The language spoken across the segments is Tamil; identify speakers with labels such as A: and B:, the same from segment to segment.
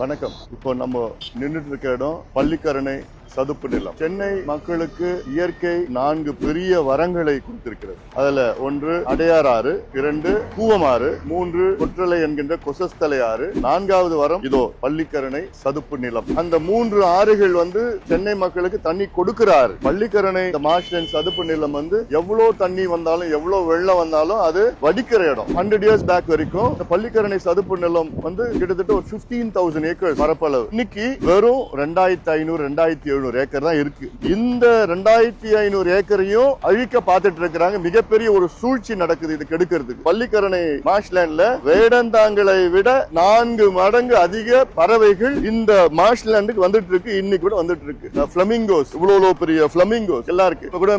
A: வணக்கம். இப்போ நம்ம நின்றுட்டு இருக்க இடம் பள்ளிக்கரணை சதுப்பு நிலம். சென்னை மக்களுக்கு இயற்கை 4 பெரிய வரங்களை கொடுத்திருக்கிறது. அதுல 1 அடையார் ஆறு, 2 கூவமாறு, 3 கொற்றலை என்கின்ற கொசஸ்தலை ஆறு, 4வது வரம் இதோ பள்ளிக்கரணை சதுப்பு நிலம். அந்த 3 ஆறுகள் சென்னை மக்களுக்கு தண்ணி கொடுக்கிறாரு. பள்ளிக்கரணை மார்ஷ்லேண்ட் சதுப்பு நிலம் எவ்வளவு தண்ணி வந்தாலும் எவ்வளவு வெள்ளம் வந்தாலும் அது வடிக்கிற இடம். 100 இயர்ஸ் பேக் வரைக்கும் இந்த பள்ளிக்கரணை சதுப்பு நிலம் கிட்டத்தட்ட ஒரு 15,000 ஏக்கர் பரப்பளவு. இன்னைக்கு வெறும் 2,500-2,700 ஏக்கர் தான் இருக்கு. இந்த 2,500 ஏக்கரையும் அழிக்க பார்த்துட்டு இருக்கிறாங்க. மிகப்பெரிய ஒரு சூழ்ச்சி நடக்குது இது கெடுக்கிறதுக்கு. பள்ளிக்கரணை மார்ஷ்லேண்ட்ல வேடந்தாங்களை விட 4 மடங்கு அதிக பறவைகள் இந்த மார்ஷ்லேண்டுக்கு வந்துட்டு இருக்கு. இன்னைக்கு கூட வந்துட்டு இருக்கு. பிளமிங்கோஸ், இவ்வளவு பெரிய பிளமிங்கோஸ் எல்லாம் இருக்கு. இப்ப கூட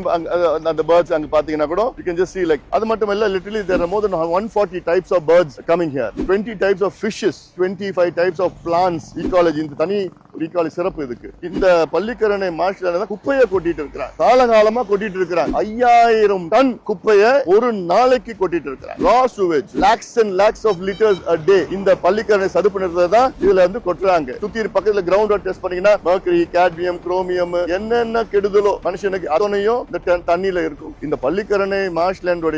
A: அந்த பேர்ட்ஸ் அங்க பாத்தீங்கன்னா கூட you can just see like அது மட்டும் இல்ல, literally there are more than 140 types of birds coming here, 20 types of fishes, 25 types of plants. ecology இந்த தனி ஈக்காலி சிறப்பு இதுக்கு. இந்த பள்ளிக்கரணை மார்ஷ்லேண்ட்ல குப்பையை கொட்டிட்டு இருக்கிறாங்க. காலகாலமா கொட்டிட்டு இருக்கிறாங்க. 5000 டன் குப்பையை ஒரு நாளைக்கு கொட்டிட்டு இருக்கிறாங்க. raw sewage, lakhs and lakhs of liters a day. இந்த பள்ளிக்கரணை சதுப்பு நிலத்தை தான் இதுல கொட்டுறாங்க. சுத்தி பக்கத்துல கிரவுண்ட் வாட்டர் டெஸ்ட் பண்ணீங்கன்னா mercury, cadmium, chromium என்னென்ன கெடுதலோ மனுஷனுக்கு அதனையும் இந்த தண்ணியில இருக்கும். இந்த பள்ளிக்கரணை மார்ஷ்லேண்டோட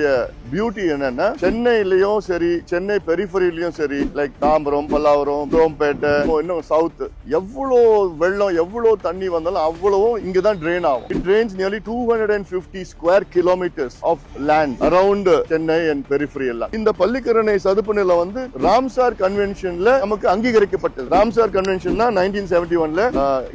A: பியூட்டி என்னன்னா, சென்னையிலயும் சரி, சென்னை பெரிஃபரியிலயும் சரி, லைக் தாம்பரம், பல்லாவரம், குரோம்பேட்டை, இன்னும் சவுத், எவ்வளவு வெள்ளம் எவ்வளவு தண்ணி வந்தாலும் அவ்வளவும் இங்கதான் ட்ரெயின் ஆகும். It drains nearly 250 square kilometers of land around Chennai and periphery எல்லாம். இந்த பள்ளிக்கரணை சதுப்பு நிலம் ராம்சார் கன்வென்ஷன்ல நமக்கு அங்கீகரிக்கப்பட்டது. ராம்சார் கன்வென்ஷன்னா 1971ல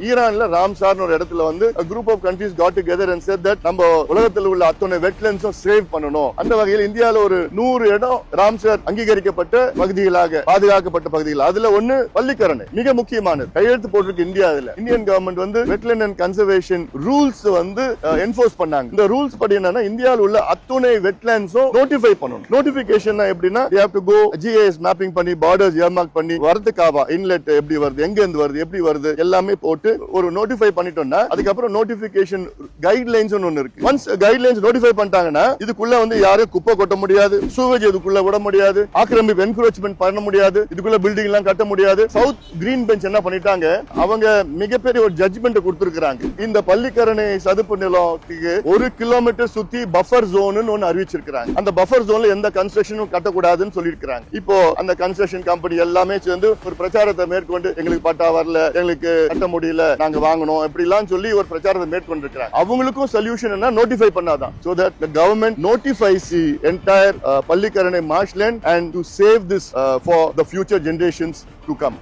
A: ஈரான்ல ராம்சார் ஒரு இடத்துல a group of countries got together and said that நம்ம உலகத்தில் உள்ள அத்தனை வெட்லண்ட்ஸும் சேவ் பண்ணணும். அந்த வகையில் இந்தியாவில் ஒரு 100 இடம் ராம்சார் அங்கீகரிக்கப்பட்ட பகுதிகளாக பாதுகாக்கப்பட்ட பகுதிகள். அதுல ஒன்னு பள்ளிக்கரணை மிக முக்கியமானது. கையெழுத்து போட்டிருக்கு India. Indian government wetland and conservation rules enforce பண்ணாங்க. இந்த ரூல்ஸ் படி என்னன்னா, இந்தியாவில் உள்ள அத்துணை வெட்லண்ட்ஸும் நோட்டிஃபை பண்ணணும். நோட்டிபிகேஷன் எப்படின்னா, they have to go GIS mapping பண்ணி, பார்டர்ஸ் ஏர்மார்க் பண்ணி, வரதுக்காவா இன்லெட் எப்படி வருது, எங்க இருந்து வருது, எப்படி வருது எல்லாமே போட்டு ஒரு நோட்டிஃபை பண்ணிட்டோம்னா, அதுக்கப்புறம் நோட்டிபிகேஷன் கைட்லைன்ஸ் ஒன்னு இருக்கு. ஒன்ஸ் கைட்லைன்ஸ் நோட்டிஃபை பண்ணிட்டாங்கன்னா, இதுக்குள்ள யாரும் குப்பை கொட்ட முடியாது, சூவேஜ் இதுக்குள்ள விட முடியாது, ஆக்கிரமிப்பு என்க்ரோச்மென்ட் பண்ண முடியாது, இதுக்குள்ள பில்டிங் எல்லாம் கட்ட முடியாது. சவுத் கிரீன் பெஞ்ச் என்ன பண்ணிட்டாங்க, அவங்க மிகப்பெரிய ஒரு ஜட்ஜ்மெண்ட் கொடுத்திருக்காங்க. இந்த பள்ளிக்கரணை சதுப்பு நிலத்துக்கு 1 கிலோமீட்டர் சுத்தி பஃபர் ஜோன் ஒன்னு அறிவிச்சிருக்காங்க. அந்த பஃபர் ஜோன்ல எந்த கன்ஸ்ட்ரக்ஷனும் கட்டக்கூடாதுன்னு சொல்லியிருக்காங்க. இப்போ அந்த கன்ஸ்ட்ரக்ஷன் கம்பெனி எல்லாமே சேர்ந்து ஒரு பிரச்சாரத்தை மேற்கொண்டு, எங்களுக்கு பட்டா வரல, எங்களுக்கு கட்ட முடியல, நாங்க வாங்கணும் இப்படி எல்லாம் சொல்லி ஒரு பிரச்சாரத்தை மேற்கொண்டு இருக்கிறாங்க. அவங்களுக்கும் சொல்யூஷன் என்ன, நோட்டிஃபை பண்ணாதான். So that the government notifies the entire Pallikaranai marshland and to save this for the future generations to come.